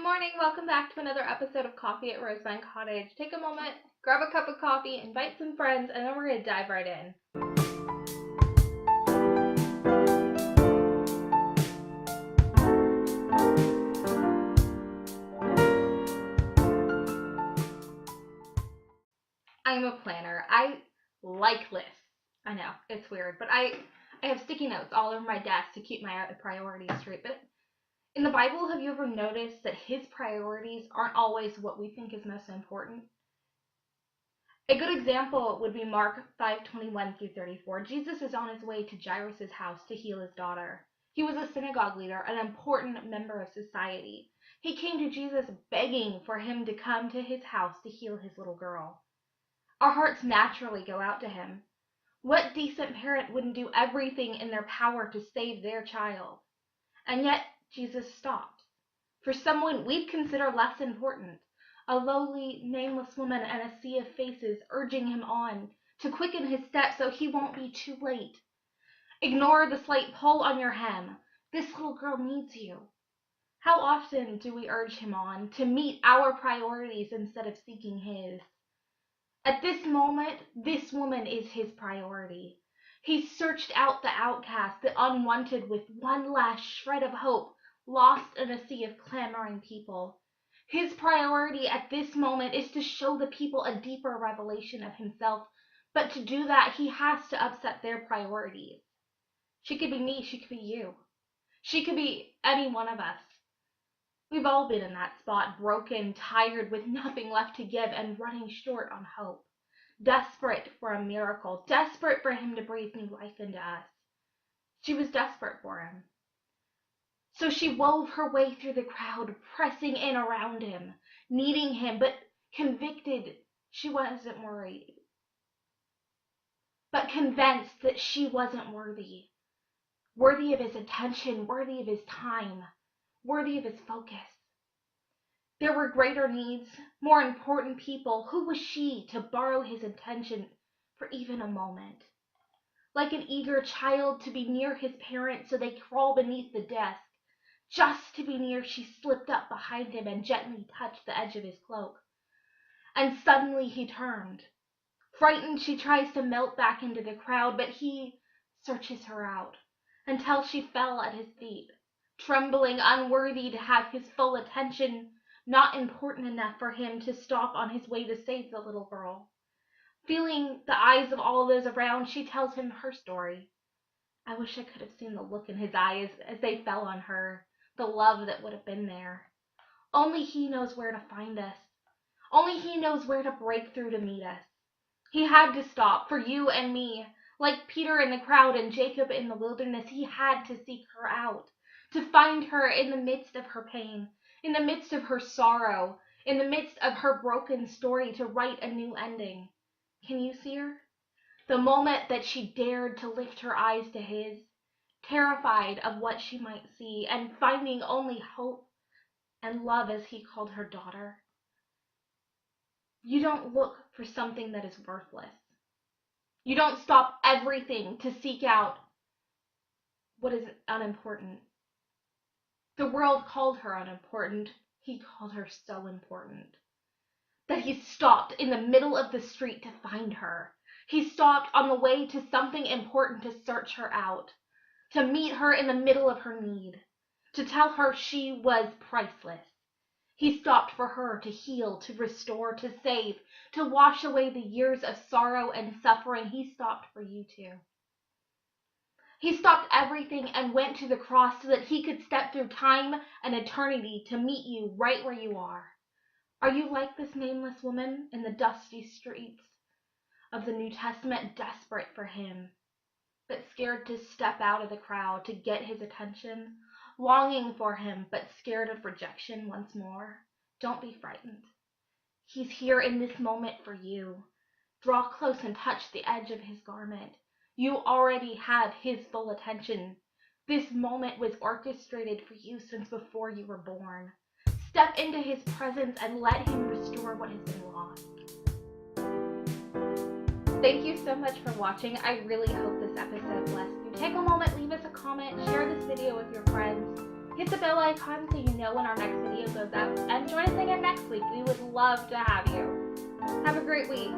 morning, welcome back to another episode of Coffee at Rosevine Cottage. Take a moment, grab a cup of coffee, invite some friends, and then we're going to dive right in. I'm a planner. I like lists. I know, it's weird, but I have sticky notes all over my desk to keep my priorities straight. But in the Bible, have you ever noticed that his priorities aren't always what we think is most important? A good example would be Mark 5:21 through 34. Jesus is on his way to Jairus' house to heal his daughter. He was a synagogue leader, an important member of society. He came to Jesus begging for him to come to his house to heal his little girl. Our hearts naturally go out to him. What decent parent wouldn't do everything in their power to save their child? And yet, Jesus stopped for someone we'd consider less important, a lowly, nameless woman and a sea of faces urging him on to quicken his steps so he won't be too late. Ignore the slight pull on your hem. This little girl needs you. How often do we urge him on to meet our priorities instead of seeking his? At this moment, this woman is his priority. He searched out the outcast, the unwanted, with one last shred of hope, lost in a sea of clamoring people. His priority at this moment is to show the people a deeper revelation of himself, but to do that, he has to upset their priorities. She could be me, she could be you. She could be any one of us. We've all been in that spot, broken, tired, with nothing left to give, and running short on hope. Desperate for a miracle, desperate for him to breathe new life into us. She was desperate for him. So she wove her way through the crowd, pressing in around him, needing him, but convicted she wasn't worried. But convinced that she wasn't worthy. Worthy of his attention, worthy of his time, worthy of his focus. There were greater needs, more important people. Who was she to borrow his attention for even a moment? Like an eager child to be near his parents so they crawl beneath the desk. Just to be near, she slipped up behind him and gently touched the edge of his cloak. And suddenly he turned. Frightened, she tries to melt back into the crowd, but he searches her out until she fell at his feet, trembling, unworthy to have his full attention, not important enough for him to stop on his way to save the little girl. Feeling the eyes of all those around, she tells him her story. I wish I could have seen the look in his eyes as they fell on her, the love that would have been there. Only he knows where to find us. Only he knows where to break through to meet us. He had to stop for you and me. Like Peter in the crowd and Jacob in the wilderness, he had to seek her out, to find her in the midst of her pain, in the midst of her sorrow, in the midst of her broken story, to write a new ending. Can you see her? The moment that she dared to lift her eyes to his, terrified of what she might see, and finding only hope and love as he called her daughter. You don't look for something that is worthless. You don't stop everything to seek out what is unimportant. The world called her unimportant. He called her so important that he stopped in the middle of the street to find her. He stopped on the way to something important to search her out, to meet her in the middle of her need, to tell her she was priceless. He stopped for her to heal, to restore, to save, to wash away the years of sorrow and suffering. He stopped for you too. He stopped everything and went to the cross so that he could step through time and eternity to meet you right where you are. Are you like this nameless woman in the dusty streets of the New Testament, desperate for him, but scared to step out of the crowd to get his attention, longing for him, but scared of rejection once more? Don't be frightened. He's here in this moment for you. Draw close and touch the edge of his garment. You already have his full attention. This moment was orchestrated for you since before you were born. Step into his presence and let him restore what has been lost. Thank you so much for watching. I really hope this episode blessed you. Take a moment, leave us a comment, share this video with your friends. Hit the bell icon so you know when our next video goes up, and join us again next week. We would love to have you. Have a great week.